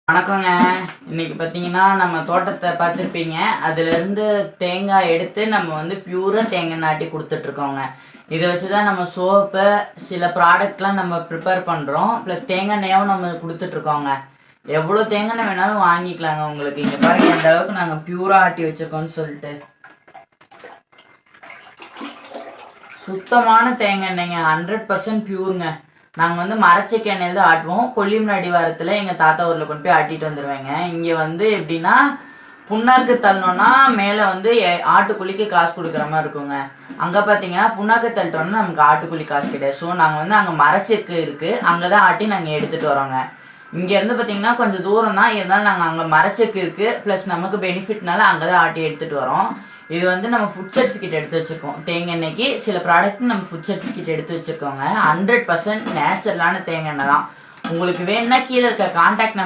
வணக்கங்க. இன்னைக்கு பார்த்தீங்கன்னா நம்ம தோட்டத்தை பார்த்துருப்பீங்க. அதுலேருந்து தேங்காய் எடுத்து நம்ம வந்து பியூரா தேங்காய் நாட்டி கொடுத்துட்ருக்கோங்க. இதை வச்சு தான் நம்ம சோப்பு சில ப்ராடக்ட்லாம் நம்ம ப்ரிப்பேர் பண்ணுறோம். ப்ளஸ் தேங்காய் எண்ணெயாவும் நம்ம கொடுத்துட்ருக்கோங்க. எவ்வளோ தேங்காய் எண்ணெய் வேணாலும் வாங்கிக்கலாங்க. உங்களுக்கு இங்கே பாருங்க எந்த அளவுக்கு நாங்கள் பியூராக ஆட்டி வச்சுருக்கோம்னு சொல்லிட்டு. சுத்தமான தேங்காய் எண்ணெய்ங்க, 100% பியூருங்க. நாங்கள் வந்து மரச்செக்கு எண்ணெயில் தான் ஆட்டுவோம். கொல்லிமலை அடிவாரத்தில் எங்கள் தாத்தா ஊரில் கொண்டு போய் ஆட்டிட்டு வந்துடுவேங்க. இங்கே வந்து எப்படின்னா புண்ணாக்கு தள்ளணும்னா மேலே வந்து ஆட்டுக்குழிக்கு காசு கொடுக்குற மாதிரி இருக்குங்க. அங்கே பார்த்தீங்கன்னா புண்ணாக்கு தள்ளிட்டோம்னா நமக்கு ஆட்டுக்குழி காசு கிடையாது. ஸோ நாங்கள் வந்து அங்கே மரச்செக்கு இருக்குது, அங்கே தான் ஆட்டி நாங்கள் எடுத்துகிட்டு வரோங்க. இங்கேருந்து பார்த்தீங்கன்னா கொஞ்சம் தூரம் தான் இருந்தாலும் நாங்கள் அங்கே மரச்செக்கு இருக்குது, ப்ளஸ் நமக்கு பெனிஃபிட்னால அங்கே தான் ஆட்டி எடுத்துகிட்டு வரோம். இது வந்து நம்ம ஃபுட் சர்டிஃபிகேட் எடுத்து வச்சிருக்கோம். தேங்காய் எண்ணெய்க்கு சில ப்ராடக்ட் நம்ம ஃபுட் சர்டிஃபிகேட் எடுத்து வச்சிருக்கோங்க. 100% நேச்சுரலான தேங்காய் எண்ணெய் தான். உங்களுக்கு வேணும்னா கீழே இருக்க கான்டாக்ட்